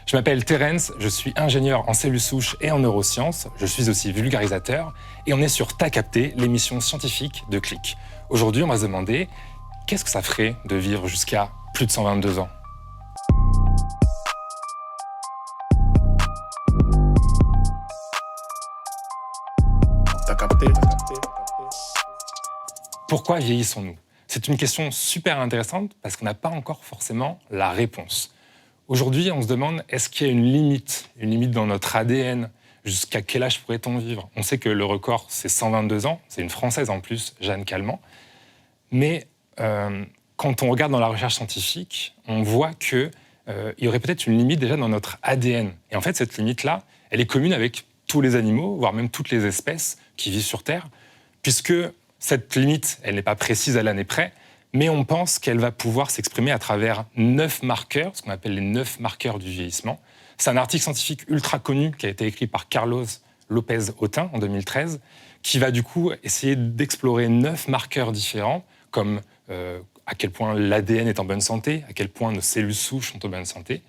Je m'appelle Terence, je suis ingénieur en cellules souches et en neurosciences. Je suis aussi vulgarisateur et on est sur T'as capté, l'émission scientifique de Click. Aujourd'hui, on va se demander qu'est-ce que ça ferait de vivre jusqu'à plus de 122 ans. T'as capté. Pourquoi vieillissons-nous? C'est une question super intéressante parce qu'on n'a pas encore forcément la réponse. Aujourd'hui, on se demande, est-ce qu'il y a une limite dans notre ADN? Jusqu'à quel âge pourrait-on vivre? On sait que le record, c'est 122 ans. C'est une Française en plus, Jeanne Calment. Mais quand on regarde dans la recherche scientifique, on voit qu'il y aurait peut-être une limite déjà dans notre ADN. Et en fait, cette limite-là, elle est commune avec tous les animaux, voire même toutes les espèces qui vivent sur Terre, puisque cette limite, elle n'est pas précise à l'année près, mais on pense qu'elle va pouvoir s'exprimer à travers 9 marqueurs, ce qu'on appelle les 9 marqueurs du vieillissement. C'est un article scientifique ultra connu qui a été écrit par Carlos López-Otin en 2013, qui va du coup essayer d'explorer 9 marqueurs différents, comme à quel point l'ADN est en bonne santé, à quel point nos cellules souches sont en bonne santé,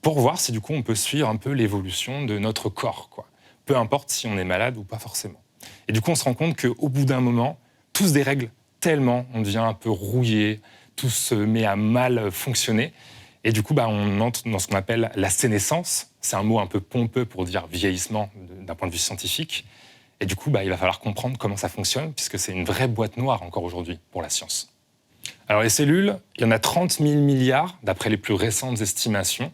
pour voir si du coup on peut suivre un peu l'évolution de notre corps, quoi. Peu importe si on est malade ou pas forcément. Et du coup, on se rend compte qu'au bout d'un moment, tout se dérègle tellement, on devient un peu rouillé, tout se met à mal fonctionner. Et du coup, on entre dans ce qu'on appelle la sénescence. C'est un mot un peu pompeux pour dire vieillissement d'un point de vue scientifique. Et du coup, il va falloir comprendre comment ça fonctionne, puisque c'est une vraie boîte noire encore aujourd'hui pour la science. Alors les cellules, il y en a 30 000 milliards, d'après les plus récentes estimations.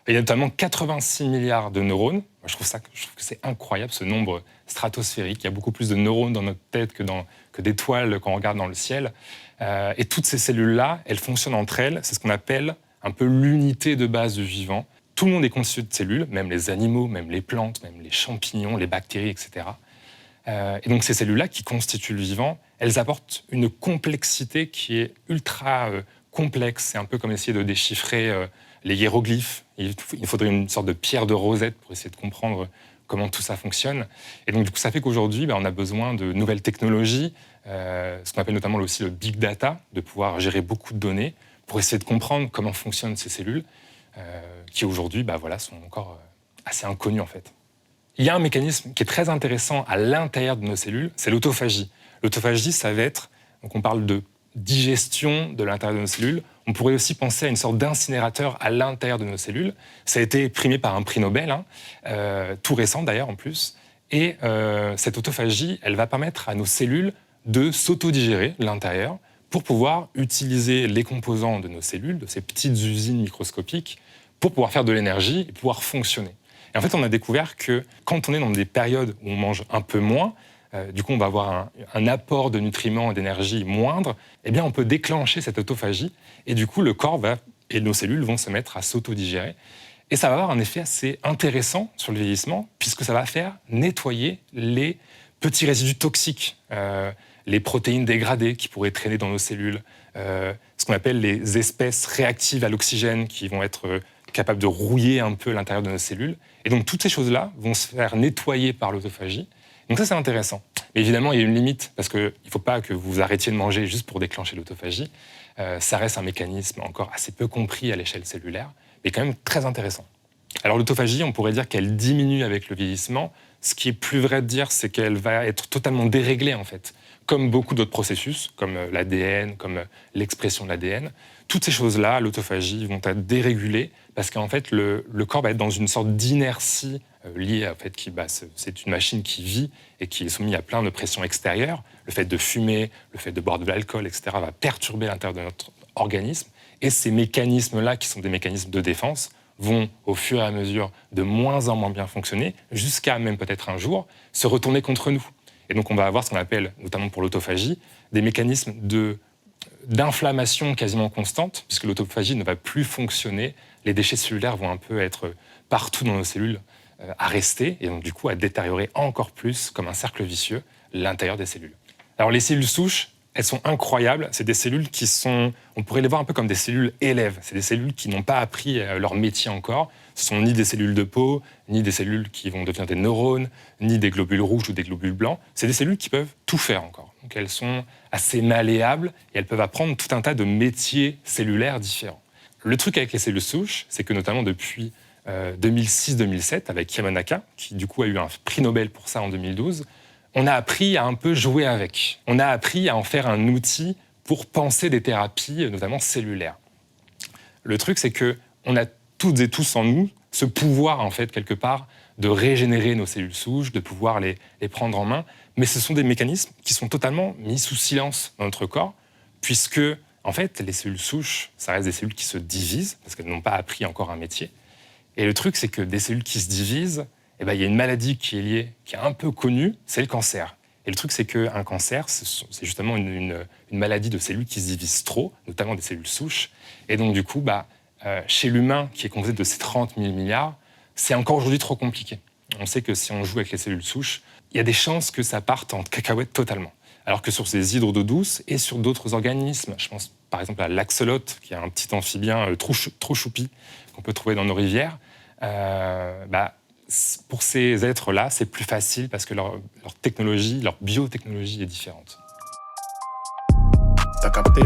Et il y a notamment 86 milliards de neurones. Je trouve que c'est incroyable, ce nombre stratosphérique. Il y a beaucoup plus de neurones dans notre tête que d'étoiles quand on regarde dans le ciel. Et toutes ces cellules-là, elles fonctionnent entre elles. C'est ce qu'on appelle un peu l'unité de base du vivant. Tout le monde est constitué de cellules, même les animaux, même les plantes, même les champignons, les bactéries, etc. Et donc ces cellules-là qui constituent le vivant, elles apportent une complexité qui est ultra complexe. C'est un peu comme essayer de déchiffrer les hiéroglyphes. Il faudrait une sorte de pierre de Rosette pour essayer de comprendre comment tout ça fonctionne. Et donc, du coup, ça fait qu'aujourd'hui, on a besoin de nouvelles technologies, ce qu'on appelle notamment aussi le big data, de pouvoir gérer beaucoup de données pour essayer de comprendre comment fonctionnent ces cellules, qui aujourd'hui sont encore assez inconnues, en fait. Il y a un mécanisme qui est très intéressant à l'intérieur de nos cellules, c'est l'autophagie. L'autophagie, ça va être, donc on parle de digestion de l'intérieur de nos cellules. On pourrait aussi penser à une sorte d'incinérateur à l'intérieur de nos cellules. Ça a été primé par un prix Nobel, tout récent d'ailleurs en plus. Et cette autophagie, elle va permettre à nos cellules de s'autodigérer de l'intérieur pour pouvoir utiliser les composants de nos cellules, de ces petites usines microscopiques, pour pouvoir faire de l'énergie et pouvoir fonctionner. Et en fait, on a découvert que quand on est dans des périodes où on mange un peu moins, du coup, on va avoir un apport de nutriments et d'énergie moindre, eh bien, on peut déclencher cette autophagie et du coup, le corps et nos cellules vont se mettre à s'autodigérer. Et ça va avoir un effet assez intéressant sur le vieillissement puisque ça va faire nettoyer les petits résidus toxiques, les protéines dégradées qui pourraient traîner dans nos cellules, ce qu'on appelle les espèces réactives à l'oxygène qui vont être capables de rouiller un peu l'intérieur de nos cellules. Et donc, toutes ces choses-là vont se faire nettoyer par l'autophagie. Donc ça, c'est intéressant. Mais évidemment, il y a une limite, parce qu'il ne faut pas que vous arrêtiez de manger juste pour déclencher l'autophagie. Ça reste un mécanisme encore assez peu compris à l'échelle cellulaire, mais quand même très intéressant. Alors l'autophagie, on pourrait dire qu'elle diminue avec le vieillissement. Ce qui est plus vrai de dire, c'est qu'elle va être totalement déréglée, en fait. Comme beaucoup d'autres processus, comme l'ADN, comme l'expression de l'ADN. Toutes ces choses-là, l'autophagie, vont être dérégulées, parce qu'en fait, le corps va être dans une sorte d'inertie liée à fait, c'est une machine qui vit et qui est soumise à plein de pressions extérieures. Le fait de fumer, le fait de boire de l'alcool, etc., va perturber l'intérieur de notre organisme. Et ces mécanismes-là, qui sont des mécanismes de défense, vont, au fur et à mesure, de moins en moins bien fonctionner, jusqu'à même peut-être un jour se retourner contre nous. Et donc on va avoir ce qu'on appelle, notamment pour l'autophagie, des mécanismes d'inflammation quasiment constante, puisque l'autophagie ne va plus fonctionner. Les déchets cellulaires vont un peu être partout dans nos cellules, à rester, et donc du coup à détériorer encore plus, comme un cercle vicieux, l'intérieur des cellules. Alors les cellules souches, elles sont incroyables. C'est des cellules qui sont, on pourrait les voir un peu comme des cellules élèves. C'est des cellules qui n'ont pas appris leur métier encore. Ce sont ni des cellules de peau, ni des cellules qui vont devenir des neurones, ni des globules rouges ou des globules blancs. C'est des cellules qui peuvent tout faire encore. Donc elles sont assez malléables et elles peuvent apprendre tout un tas de métiers cellulaires différents. Le truc avec les cellules souches, c'est que notamment depuis 2006-2007 avec Yamanaka, qui du coup a eu un prix Nobel pour ça en 2012, on a appris à un peu jouer avec. On a appris à en faire un outil pour penser des thérapies, notamment cellulaires. Le truc, c'est qu'on a toutes et tous en nous ce pouvoir, en fait, quelque part, de régénérer nos cellules souches, de pouvoir les prendre en main. Mais ce sont des mécanismes qui sont totalement mis sous silence dans notre corps, puisque, en fait, les cellules souches, ça reste des cellules qui se divisent, parce qu'elles n'ont pas appris encore un métier. Et le truc, c'est que des cellules qui se divisent, il y a une maladie qui est liée, qui est un peu connue, c'est le cancer. Et le truc, c'est qu'un cancer, c'est justement une maladie de cellules qui se divisent trop, notamment des cellules souches. Et donc, du coup, chez l'humain, qui est composé de ces 30 000 milliards, c'est encore aujourd'hui trop compliqué. On sait que si on joue avec les cellules souches, il y a des chances que ça parte en cacahuète totalement. Alors que sur ces hydres d'eau douce et sur d'autres organismes, je pense par exemple à l'axolote, qui est un petit amphibien trop choupi qu'on peut trouver dans nos rivières, pour ces êtres-là, c'est plus facile parce que leur technologie, leur biotechnologie est différente. T'as capté.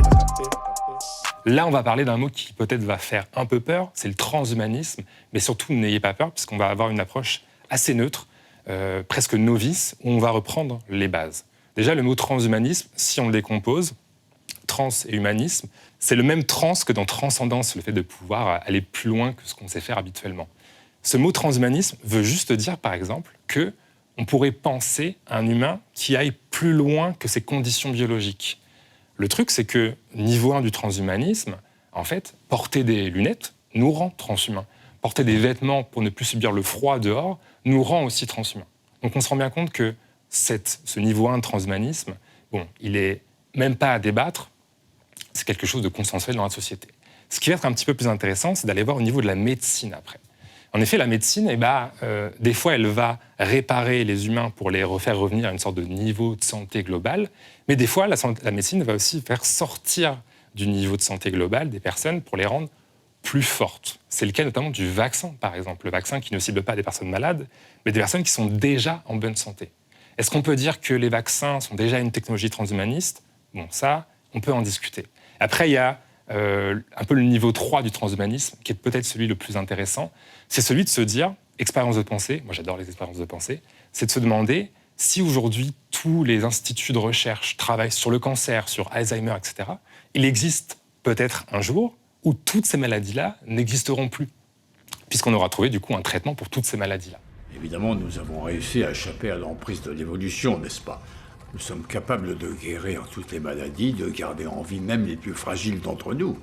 Là, on va parler d'un mot qui peut-être va faire un peu peur, c'est le transhumanisme, mais surtout n'ayez pas peur, puisqu'on va avoir une approche assez neutre, presque novice, où on va reprendre les bases. Déjà, le mot transhumanisme, si on le décompose, trans et humanisme, c'est le même trans que dans transcendance, le fait de pouvoir aller plus loin que ce qu'on sait faire habituellement. Ce mot transhumanisme veut juste dire, par exemple, qu'on pourrait penser un humain qui aille plus loin que ses conditions biologiques. Le truc, c'est que, niveau 1 du transhumanisme, en fait, porter des lunettes nous rend transhumains. Porter des vêtements pour ne plus subir le froid dehors nous rend aussi transhumains. Donc on se rend bien compte que ce niveau 1 de transhumanisme, il n'est même pas à débattre, c'est quelque chose de consensuel dans la société. Ce qui va être un petit peu plus intéressant, c'est d'aller voir au niveau de la médecine après. En effet, la médecine, des fois, elle va réparer les humains pour les refaire revenir à une sorte de niveau de santé global, mais des fois, la médecine va aussi faire sortir du niveau de santé global des personnes pour les rendre plus fortes. C'est le cas notamment du vaccin, par exemple. Le vaccin qui ne cible pas des personnes malades, mais des personnes qui sont déjà en bonne santé. Est-ce qu'on peut dire que les vaccins sont déjà une technologie transhumaniste ? Ça, on peut en discuter. Après, il y a un peu le niveau 3 du transhumanisme, qui est peut-être celui le plus intéressant, c'est celui de se dire, expérience de pensée, moi j'adore les expériences de pensée, c'est de se demander si aujourd'hui tous les instituts de recherche travaillent sur le cancer, sur Alzheimer, etc., il existe peut-être un jour où toutes ces maladies-là n'existeront plus, puisqu'on aura trouvé du coup un traitement pour toutes ces maladies-là. Évidemment, nous avons réussi à échapper à l'emprise de l'évolution, n'est-ce pas ? Nous sommes capables de guérir toutes les maladies, de garder en vie même les plus fragiles d'entre nous.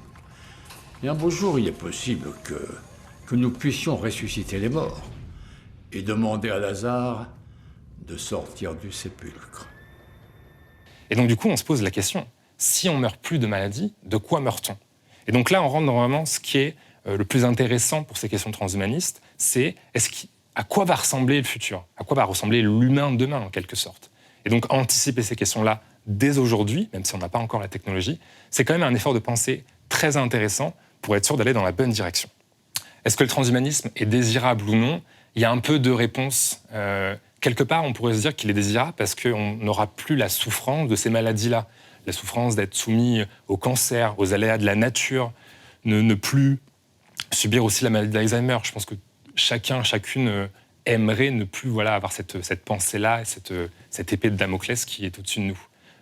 Et un beau jour, il est possible que nous puissions ressusciter les morts et demander à Lazare de sortir du sépulcre. Et donc du coup, on se pose la question, si on meurt plus de maladies, de quoi meurt-on ? Et donc là, on rentre dans vraiment ce qui est le plus intéressant pour ces questions transhumanistes, c'est à quoi va ressembler le futur ? À quoi va ressembler l'humain de demain, en quelque sorte ? Et donc anticiper ces questions-là dès aujourd'hui, même si on n'a pas encore la technologie, c'est quand même un effort de pensée très intéressant pour être sûr d'aller dans la bonne direction. Est-ce que le transhumanisme est désirable ou non ? Il y a un peu de réponses. Quelque part, on pourrait se dire qu'il est désirable parce qu'on n'aura plus la souffrance de ces maladies-là. La souffrance d'être soumis au cancer, aux aléas de la nature, ne plus subir aussi la maladie d'Alzheimer. Je pense que chacune aimerait ne plus avoir cette pensée-là, cette épée de Damoclès qui est au-dessus de nous.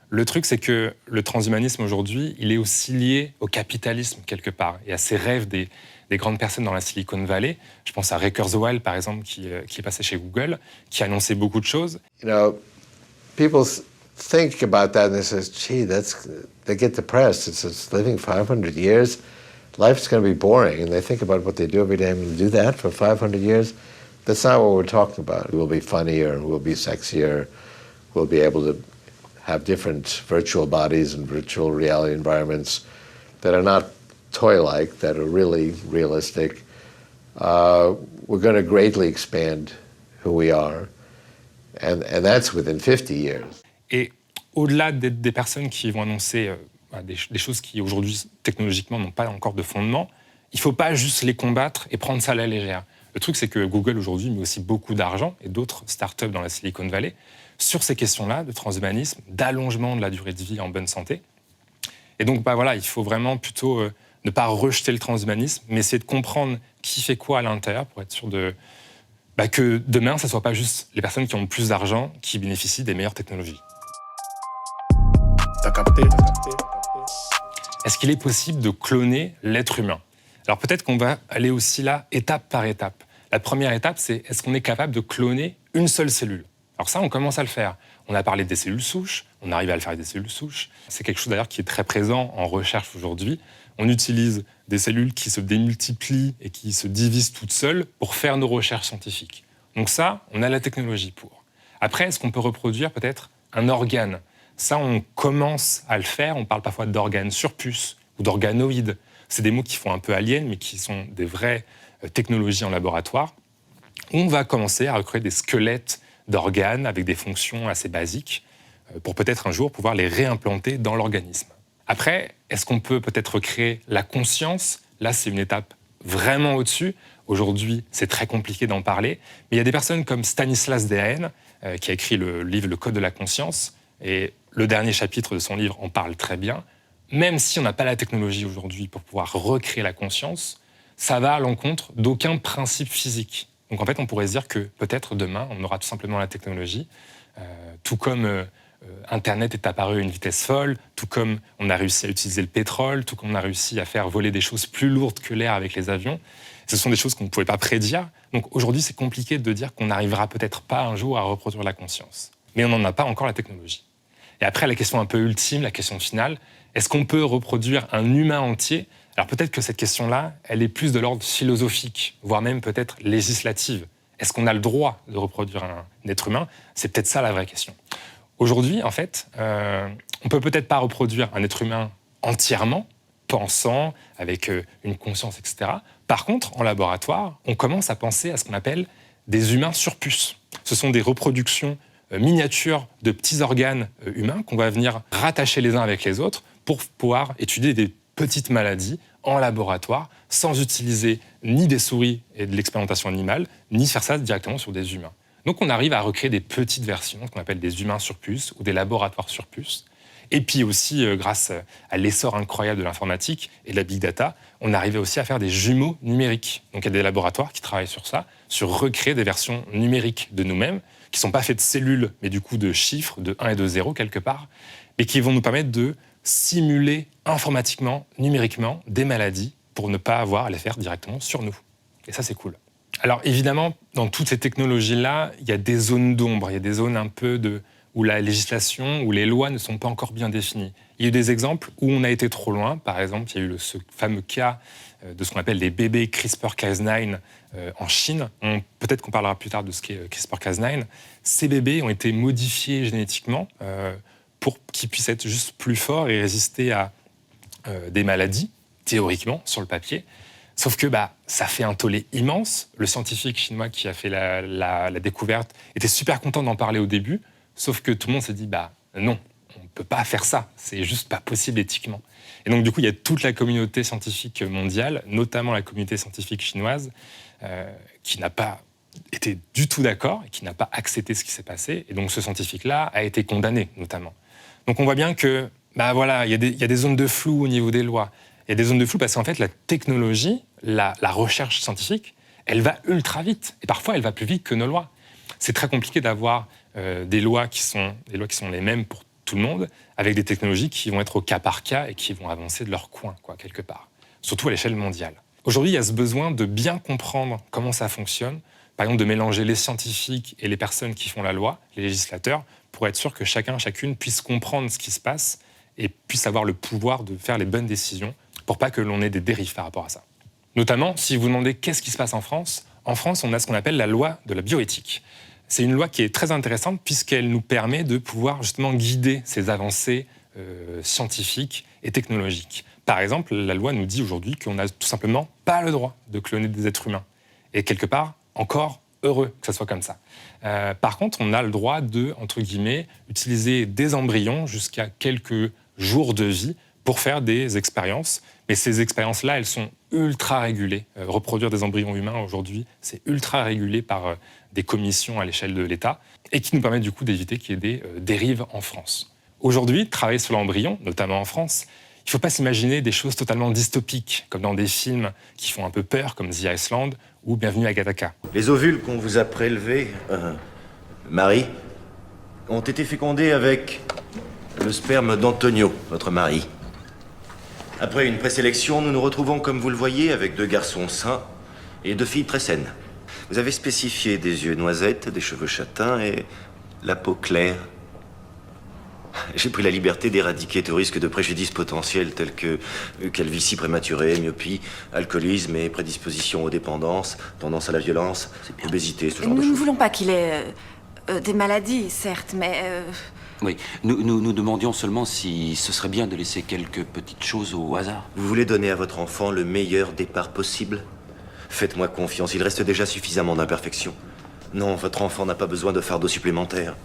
Le truc, c'est que le transhumanisme aujourd'hui, il est aussi lié au capitalisme quelque part et à ces rêves des grandes personnes dans la Silicon Valley. Je pense à Ray Kurzweil, par exemple, qui est passé chez Google, qui a annoncé beaucoup de choses. You know, people think about that and they say, gee, they get depressed. It's living 500 years. Life's going to be boring. And they think about what they do every day. I'm going to do that for 500 years. That's not what we're talking about. We'll be funnier, we'll be sexier, we'll be able to have different virtual bodies and virtual reality environments that are not toy-like, that are really realistic. We're going to greatly expand who we are, and that's within 50 years. Et au-delà des personnes qui vont annoncer des choses qui aujourd'hui technologiquement n'ont pas encore de fondement, il ne faut pas juste les combattre et prendre ça à la légère. Le truc, c'est que Google aujourd'hui met aussi beaucoup d'argent, et d'autres startups dans la Silicon Valley, sur ces questions-là de transhumanisme, d'allongement de la durée de vie en bonne santé. Et donc, il faut vraiment plutôt ne pas rejeter le transhumanisme, mais essayer de comprendre qui fait quoi à l'intérieur pour être sûr que demain, ça ne soit pas juste les personnes qui ont plus d'argent qui bénéficient des meilleures technologies. T'as capté. Est-ce qu'il est possible de cloner l'être humain? Alors peut-être qu'on va aller aussi là, étape par étape. La première étape, c'est est-ce qu'on est capable de cloner une seule cellule? Alors ça, on commence à le faire. On a parlé des cellules souches, on arrive à le faire avec des cellules souches. C'est quelque chose d'ailleurs qui est très présent en recherche aujourd'hui. On utilise des cellules qui se démultiplient et qui se divisent toutes seules pour faire nos recherches scientifiques. Donc ça, on a la technologie pour. Après, est-ce qu'on peut reproduire peut-être un organe? Ça, on commence à le faire. On parle parfois d'organes sur puce ou d'organoïdes. C'est des mots qui font un peu aliens, mais qui sont des vraies technologies en laboratoire. On va commencer à recréer des squelettes d'organes avec des fonctions assez basiques pour peut-être un jour pouvoir les réimplanter dans l'organisme. Après, est-ce qu'on peut peut-être recréer la conscience? Là, c'est une étape vraiment au-dessus. Aujourd'hui, c'est très compliqué d'en parler. Mais il y a des personnes comme Stanislas Dehaene, qui a écrit le livre « Le Code de la conscience ». Et le dernier chapitre de son livre en parle très bien. Même si on n'a pas la technologie aujourd'hui pour pouvoir recréer la conscience, ça va à l'encontre d'aucun principe physique. Donc en fait, on pourrait se dire que peut-être demain, on aura tout simplement la technologie, tout comme Internet est apparu à une vitesse folle, tout comme on a réussi à utiliser le pétrole, tout comme on a réussi à faire voler des choses plus lourdes que l'air avec les avions. Ce sont des choses qu'on ne pouvait pas prédire. Donc aujourd'hui, c'est compliqué de dire qu'on n'arrivera peut-être pas un jour à reproduire la conscience. Mais on n'en a pas encore la technologie. Et après, la question un peu ultime, la question finale, est-ce qu'on peut reproduire un humain entier? Alors peut-être que cette question-là, elle est plus de l'ordre philosophique, voire même peut-être législative. Est-ce qu'on a le droit de reproduire un être humain? C'est peut-être ça la vraie question. Aujourd'hui, en fait, on peut peut-être pas reproduire un être humain entièrement, pensant, avec une conscience, etc. Par contre, en laboratoire, on commence à penser à ce qu'on appelle des humains sur puce. Ce sont des reproductions miniatures de petits organes humains qu'on va venir rattacher les uns avec les autres pour pouvoir étudier des petites maladies en laboratoire sans utiliser ni des souris et de l'expérimentation animale, ni faire ça directement sur des humains. Donc on arrive à recréer des petites versions qu'on appelle des humains sur puce ou des laboratoires sur puce. Et puis aussi, grâce à l'essor incroyable de l'informatique et de la big data, on arrivait aussi à faire des jumeaux numériques. Donc il y a des laboratoires qui travaillent sur ça, sur recréer des versions numériques de nous-mêmes, qui ne sont pas faites de cellules, mais du coup de chiffres, de 1 et de 0 quelque part, et qui vont nous permettre de simuler informatiquement, numériquement, des maladies pour ne pas avoir à les faire directement sur nous. Et ça, c'est cool. Alors évidemment, dans toutes ces technologies-là, il y a des zones d'ombre, il y a des zones un peu où la législation, où les lois ne sont pas encore bien définies. Il y a eu des exemples où on a été trop loin. Par exemple, il y a eu ce fameux cas de ce qu'on appelle les bébés CRISPR-Cas9 en Chine. Peut-être qu'on parlera plus tard de ce qu'est CRISPR-Cas9. Ces bébés ont été modifiés génétiquement pour qu'ils puissent être juste plus forts et résister à des maladies, théoriquement, sur le papier. Sauf que ça fait un tollé immense. Le scientifique chinois qui a fait la découverte était super content d'en parler au début, sauf que tout le monde s'est dit non, on ne peut pas faire ça, c'est juste pas possible éthiquement. Et donc du coup, il y a toute la communauté scientifique mondiale, notamment la communauté scientifique chinoise, qui n'a pas été du tout d'accord et qui n'a pas accepté ce qui s'est passé. Et donc ce scientifique-là a été condamné, notamment. Donc on voit bien que, il y a des zones de flou au niveau des lois. Il y a des zones de flou parce qu'en fait, la technologie, la recherche scientifique, elle va ultra vite. Et parfois, elle va plus vite que nos lois. C'est très compliqué d'avoir des lois qui sont les mêmes pour tout le monde, avec des technologies qui vont être au cas par cas et qui vont avancer de leur coin, quelque part. Surtout à l'échelle mondiale. Aujourd'hui, il y a ce besoin de bien comprendre comment ça fonctionne. Par exemple, de mélanger les scientifiques et les personnes qui font la loi, les législateurs, pour être sûr que chacune puisse comprendre ce qui se passe et puisse avoir le pouvoir de faire les bonnes décisions pour pas que l'on ait des dérives par rapport à ça. Notamment, si vous vous demandez qu'est-ce qui se passe en France, on a ce qu'on appelle la loi de la bioéthique. C'est une loi qui est très intéressante puisqu'elle nous permet de pouvoir justement guider ces avancées scientifiques et technologiques. Par exemple, la loi nous dit aujourd'hui qu'on n'a tout simplement pas le droit de cloner des êtres humains. Et quelque part, encore heureux que ça soit comme ça. Par contre, on a le droit de, entre guillemets, utiliser des embryons jusqu'à quelques jours de vie pour faire des expériences. Mais ces expériences-là, elles sont ultra régulées. Reproduire des embryons humains aujourd'hui, c'est ultra régulé par des commissions à l'échelle de l'État et qui nous permettent du coup d'éviter qu'il y ait des dérives en France. Aujourd'hui, travailler sur l'embryon, notamment en France, Il ne faut pas s'imaginer des choses totalement dystopiques, comme dans des films qui font un peu peur, comme The Iceland ou Bienvenue à Gattaca. Les ovules qu'on vous a prélevés, Marie, ont été fécondés avec le sperme d'Antonio, votre mari. Après une présélection, nous nous retrouvons, comme vous le voyez, avec 2 garçons sains et 2 filles très saines. Vous avez spécifié des yeux noisettes, des cheveux châtains et la peau claire. J'ai pris la liberté d'éradiquer tout risque de préjudice potentiel tels que calvitie prématurée, myopie, alcoolisme et prédisposition aux dépendances, tendance à la violence, obésité, ce genre de Nous ne choses. voulons pas qu'il ait des maladies, certes, mais... Oui, nous demandions seulement si ce serait bien de laisser quelques petites choses au hasard. Vous voulez donner à votre enfant le meilleur départ possible? Faites-moi confiance, il reste déjà suffisamment d'imperfections. Non, votre enfant n'a pas besoin de fardeau supplémentaire.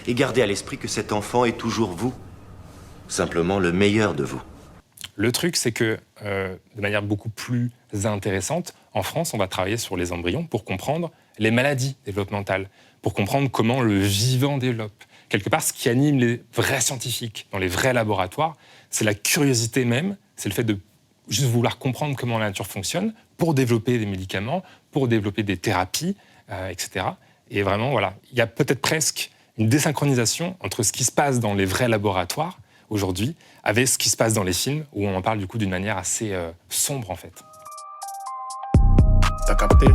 Et gardez à l'esprit que cet enfant est toujours vous. Simplement le meilleur de vous. Le truc, c'est que, de manière beaucoup plus intéressante, en France, on va travailler sur les embryons pour comprendre les maladies développementales, pour comprendre comment le vivant développe. Quelque part, ce qui anime les vrais scientifiques dans les vrais laboratoires, c'est la curiosité même, c'est le fait de juste vouloir comprendre comment la nature fonctionne pour développer des médicaments, pour développer des thérapies, etc. Et vraiment, voilà, il y a peut-être presque une désynchronisation entre ce qui se passe dans les vrais laboratoires aujourd'hui avec ce qui se passe dans les films où on en parle du coup d'une manière assez sombre en fait. T'as capté.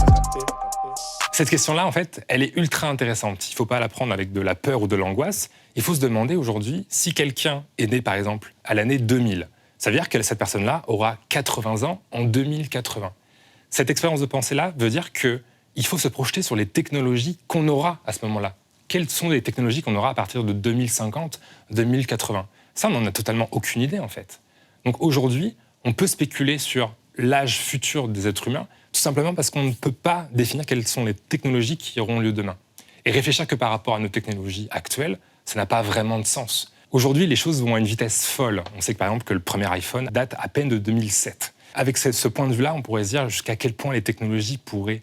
Cette question-là, en fait, elle est ultra intéressante. Il ne faut pas la prendre avec de la peur ou de l'angoisse. Il faut se demander aujourd'hui si quelqu'un est né, par exemple, à l'année 2000. Ça veut dire que cette personne-là aura 80 ans en 2080. Cette expérience de pensée-là veut dire qu'il faut se projeter sur les technologies qu'on aura à ce moment-là. Quelles sont les technologies qu'on aura à partir de 2050, 2080 ? Ça, on n'en a totalement aucune idée, en fait. Donc aujourd'hui, on peut spéculer sur l'âge futur des êtres humains, tout simplement parce qu'on ne peut pas définir quelles sont les technologies qui auront lieu demain. Et réfléchir que par rapport à nos technologies actuelles, ça n'a pas vraiment de sens. Aujourd'hui, les choses vont à une vitesse folle. On sait que, par exemple, que le premier iPhone date à peine de 2007. Avec ce point de vue-là, on pourrait se dire jusqu'à quel point les technologies pourraient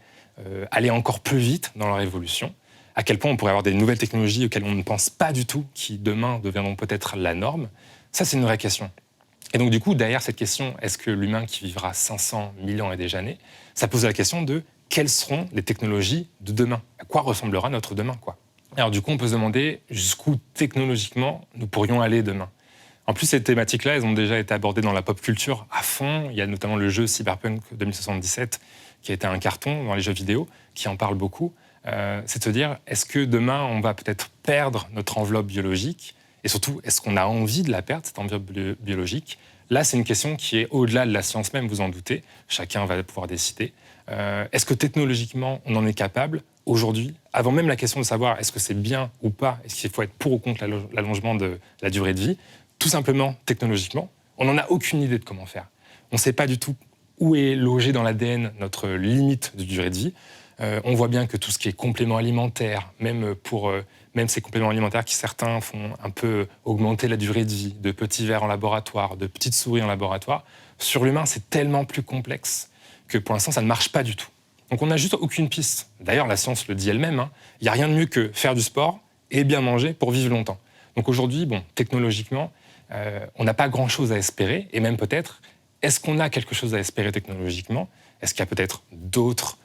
aller encore plus vite dans leur évolution, à quel point on pourrait avoir des nouvelles technologies auxquelles on ne pense pas du tout, qui demain deviendront peut-être la norme. Ça, c'est une vraie question. Et donc, du coup, derrière cette question, est-ce que l'humain qui vivra 500, 1000 ans et des années, ça pose la question de quelles seront les technologies de demain ? À quoi ressemblera notre demain, quoi ? Alors, du coup, on peut se demander jusqu'où technologiquement nous pourrions aller demain. En plus, ces thématiques-là, elles ont déjà été abordées dans la pop culture à fond. Il y a notamment le jeu Cyberpunk 2077, qui a été un carton dans les jeux vidéo, qui en parle beaucoup. C'est de se dire, est-ce que demain, on va peut-être perdre notre enveloppe biologique ? Et surtout, est-ce qu'on a envie de la perdre, cette enveloppe biologique ? Là, c'est une question qui est au-delà de la science même, vous en doutez. Chacun va pouvoir décider. Est-ce que technologiquement, on en est capable aujourd'hui, avant même la question de savoir est-ce que c'est bien ou pas, est-ce qu'il faut être pour ou contre l'allongement de la durée de vie, tout simplement technologiquement, on n'en a aucune idée de comment faire. On ne sait pas du tout où est logé dans l'ADN notre limite de durée de vie. On voit bien que tout ce qui est compléments alimentaires, même ces compléments alimentaires qui certains font un peu augmenter la durée de vie, de petits vers en laboratoire, de petites souris en laboratoire, sur l'humain, c'est tellement plus complexe que pour l'instant, ça ne marche pas du tout. Donc on n'a juste aucune piste. D'ailleurs, la science le dit elle-même, il n'y a rien de mieux que faire du sport et bien manger pour vivre longtemps. Donc aujourd'hui, technologiquement, on n'a pas grand-chose à espérer, et même peut-être, est-ce qu'on a quelque chose à espérer technologiquement ? Est-ce qu'il y a peut-être d'autres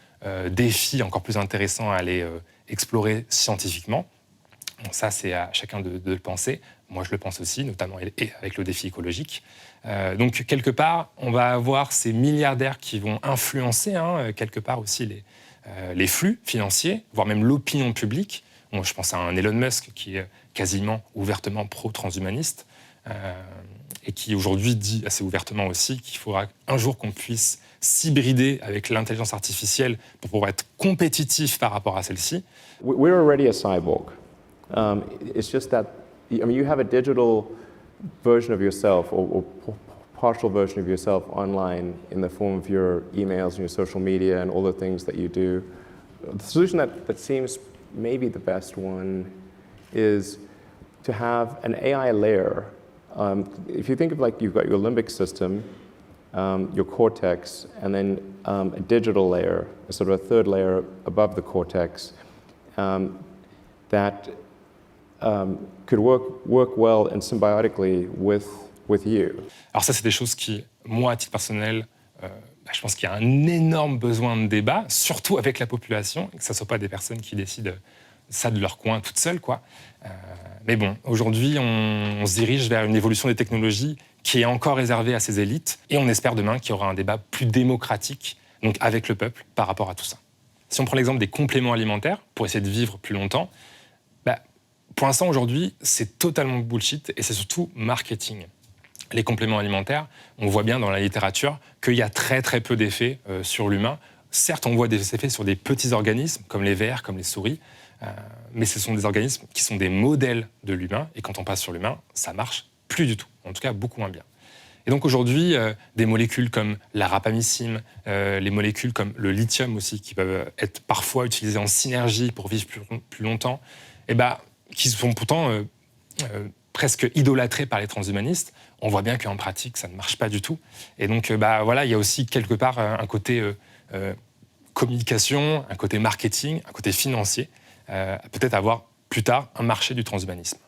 défis encore plus intéressants à aller explorer scientifiquement ? Donc ça, c'est à chacun de le penser. Moi, je le pense aussi, notamment avec le défi écologique. Donc, quelque part, on va avoir ces milliardaires qui vont influencer, quelque part aussi, les flux financiers, voire même l'opinion publique. Bon, je pense à un Elon Musk qui est quasiment ouvertement pro-transhumaniste et qui aujourd'hui dit assez ouvertement aussi qu'il faudra un jour qu'on puisse s'hybrider avec l'intelligence artificielle pour pouvoir être compétitif par rapport à celle-ci. We're already a cyborg. It's just that, you have a digital version of yourself or partial version of yourself online in the form of your emails and your social media and all the things that you do. The solution that seems maybe the best one is to have an AI layer. If you think of you've got your limbic system, your cortex, and then a digital layer, a sort of a third layer above the cortex, that could work well and symbiotically with with you. Alors ça, c'est des choses qui, moi, à titre personnel, je pense qu'il y a un énorme besoin de débat, surtout avec la population, et que ce ne soit pas des personnes qui décident ça de leur coin toutes seules, quoi. Mais bon, aujourd'hui, on se dirige vers une évolution des technologies qui est encore réservée à ces élites, et on espère demain qu'il y aura un débat plus démocratique, donc avec le peuple, par rapport à tout ça. Si on prend l'exemple des compléments alimentaires, pour essayer de vivre plus longtemps, pour l'instant, aujourd'hui, c'est totalement bullshit, et c'est surtout marketing. Les compléments alimentaires, on voit bien dans la littérature qu'il y a très très peu d'effets sur l'humain. Certes, on voit des effets sur des petits organismes, comme les vers, comme les souris, mais ce sont des organismes qui sont des modèles de l'humain, et quand on passe sur l'humain, ça marche plus du tout, en tout cas beaucoup moins bien. Et donc aujourd'hui, des molécules comme la rapamycine, les molécules comme le lithium aussi, qui peuvent être parfois utilisées en synergie pour vivre plus longtemps, qui sont pourtant presque idolâtrés par les transhumanistes, on voit bien qu'en pratique, ça ne marche pas du tout. Et donc, voilà, il y a aussi quelque part un côté communication, un côté marketing, un côté financier, peut-être avoir plus tard un marché du transhumanisme.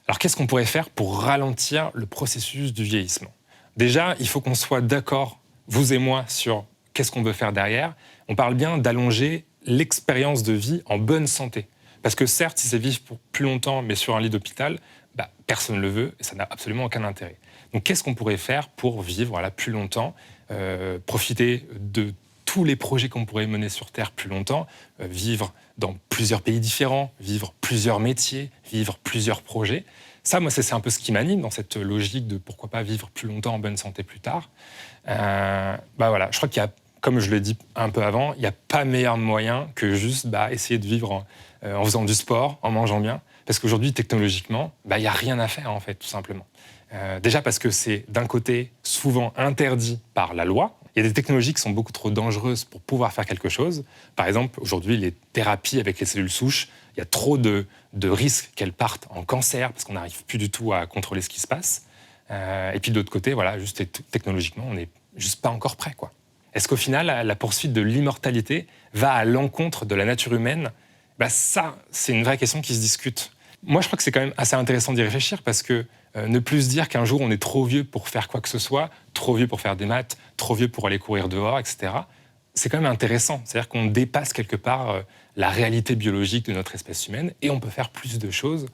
Alors, qu'est-ce qu'on pourrait faire pour ralentir le processus du vieillissement ? Déjà, il faut qu'on soit d'accord, vous et moi, sur qu'est-ce qu'on veut faire derrière. On parle bien d'allonger l'expérience de vie en bonne santé. Parce que certes, si c'est vivre pour plus longtemps, mais sur un lit d'hôpital, personne ne le veut et ça n'a absolument aucun intérêt. Donc qu'est-ce qu'on pourrait faire pour vivre plus longtemps, profiter de tous les projets qu'on pourrait mener sur Terre plus longtemps, vivre dans plusieurs pays différents, vivre plusieurs métiers, vivre plusieurs projets. Ça, moi, c'est un peu ce qui m'anime dans cette logique de pourquoi pas vivre plus longtemps en bonne santé plus tard. Voilà, je crois qu'il y a, comme je l'ai dit un peu avant, il n'y a pas meilleur moyen que juste essayer de vivre en faisant du sport, en mangeant bien. Parce qu'aujourd'hui, technologiquement, il n'y a rien à faire, en fait, tout simplement. Déjà parce que c'est, d'un côté, souvent interdit par la loi. Il y a des technologies qui sont beaucoup trop dangereuses pour pouvoir faire quelque chose. Par exemple, aujourd'hui, les thérapies avec les cellules souches, il y a trop de risques qu'elles partent en cancer, parce qu'on n'arrive plus du tout à contrôler ce qui se passe. Et puis de l'autre côté, voilà, juste technologiquement, on n'est juste pas encore prêt, quoi. Est-ce qu'au final, la poursuite de l'immortalité va à l'encontre de la nature humaine ? Ça, c'est une vraie question qui se discute. Moi, je crois que c'est quand même assez intéressant d'y réfléchir parce que ne plus se dire qu'un jour, on est trop vieux pour faire quoi que ce soit, trop vieux pour faire des maths, trop vieux pour aller courir dehors, etc., c'est quand même intéressant. C'est-à-dire qu'on dépasse quelque part la réalité biologique de notre espèce humaine et on peut faire plus de choses.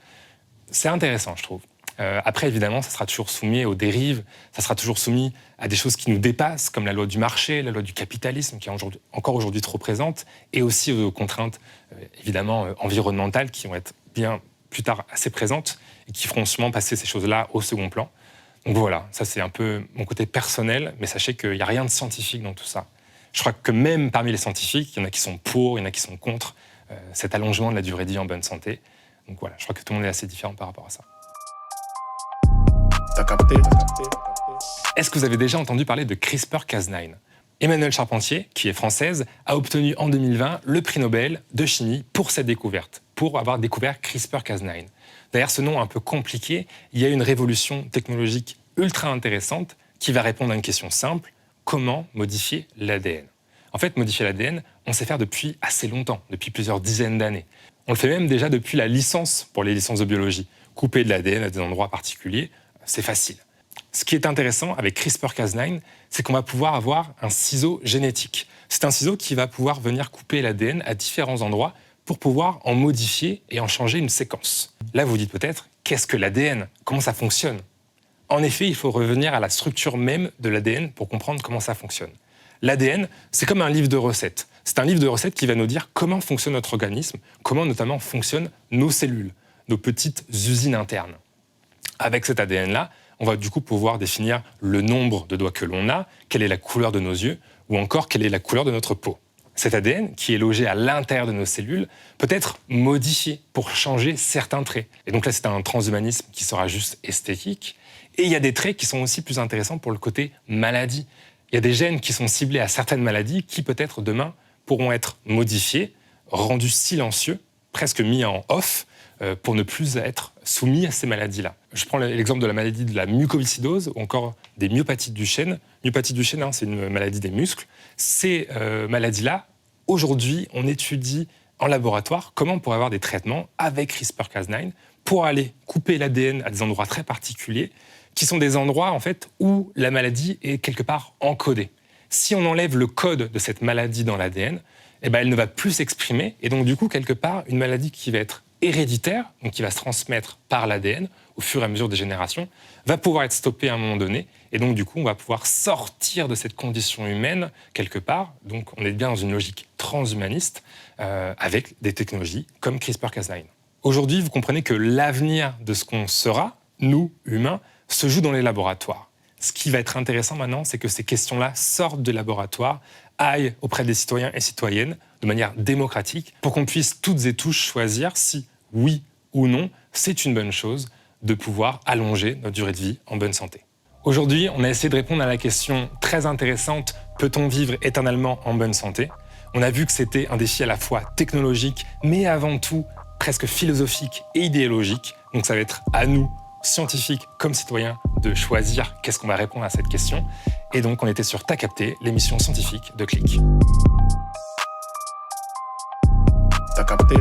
C'est intéressant, je trouve. Après, évidemment, ça sera toujours soumis aux dérives, ça sera toujours soumis à des choses qui nous dépassent, comme la loi du marché, la loi du capitalisme, qui est encore aujourd'hui trop présente, et aussi aux contraintes, évidemment, environnementales, qui vont être bien plus tard assez présentes, et qui feront sûrement passer ces choses-là au second plan. Donc voilà, ça c'est un peu mon côté personnel, mais sachez qu'il n'y a rien de scientifique dans tout ça. Je crois que même parmi les scientifiques, il y en a qui sont pour, il y en a qui sont contre cet allongement de la durée de vie en bonne santé. Donc voilà, je crois que tout le monde est assez différent par rapport à ça. T'as capté. Est-ce que vous avez déjà entendu parler de CRISPR-Cas9 ? Emmanuelle Charpentier, qui est française, a obtenu en 2020 le prix Nobel de chimie pour cette découverte, pour avoir découvert CRISPR-Cas9. Derrière ce nom un peu compliqué, il y a une révolution technologique ultra intéressante qui va répondre à une question simple, comment modifier l'ADN ? En fait, modifier l'ADN, on sait faire depuis assez longtemps, depuis plusieurs dizaines d'années. On le fait même déjà depuis la licence pour les licences de biologie. Couper de l'ADN à des endroits particuliers, c'est facile. Ce qui est intéressant avec CRISPR-Cas9, c'est qu'on va pouvoir avoir un ciseau génétique. C'est un ciseau qui va pouvoir venir couper l'ADN à différents endroits pour pouvoir en modifier et en changer une séquence. Là, vous dites peut-être, qu'est-ce que l'ADN ? Comment ça fonctionne ? En effet, il faut revenir à la structure même de l'ADN pour comprendre comment ça fonctionne. L'ADN, c'est comme un livre de recettes. C'est un livre de recettes qui va nous dire comment fonctionne notre organisme, comment notamment fonctionnent nos cellules, nos petites usines internes. Avec cet ADN-là, on va du coup pouvoir définir le nombre de doigts que l'on a, quelle est la couleur de nos yeux, ou encore quelle est la couleur de notre peau. Cet ADN, qui est logé à l'intérieur de nos cellules, peut être modifié pour changer certains traits. Et donc là, c'est un transhumanisme qui sera juste esthétique. Et il y a des traits qui sont aussi plus intéressants pour le côté maladie. Il y a des gènes qui sont ciblés à certaines maladies qui, peut-être demain, pourront être modifiés, rendus silencieux, presque mis en off, pour ne plus être soumis à ces maladies-là. Je prends l'exemple de la maladie de la mucoviscidose ou encore des myopathies de Duchenne. Myopathies de Duchenne, c'est une maladie des muscles. Ces maladies-là, aujourd'hui, on étudie en laboratoire comment on pourrait avoir des traitements avec CRISPR-Cas9 pour aller couper l'ADN à des endroits très particuliers, qui sont des endroits en fait où la maladie est quelque part encodée. Si on enlève le code de cette maladie dans l'ADN, eh ben, elle ne va plus s'exprimer, et donc du coup, quelque part, une maladie qui va être héréditaire, donc qui va se transmettre par l'ADN au fur et à mesure des générations, va pouvoir être stoppée à un moment donné, et donc du coup, on va pouvoir sortir de cette condition humaine quelque part. Donc on est bien dans une logique transhumaniste avec des technologies comme CRISPR-Cas9. Aujourd'hui, vous comprenez que l'avenir de ce qu'on sera, nous, humains, se joue dans les laboratoires. Ce qui va être intéressant maintenant, c'est que ces questions-là sortent des laboratoires, aillent auprès des citoyens et citoyennes de manière démocratique pour qu'on puisse toutes et tous choisir si, oui ou non, c'est une bonne chose de pouvoir allonger notre durée de vie en bonne santé. Aujourd'hui, on a essayé de répondre à la question très intéressante « Peut-on vivre éternellement en bonne santé ?» On a vu que c'était un défi à la fois technologique, mais avant tout presque philosophique et idéologique. Donc ça va être à nous, scientifiques comme citoyens, de choisir qu'est-ce qu'on va répondre à cette question. Et donc on était sur T'as capté, l'émission scientifique de Click. T'as capté.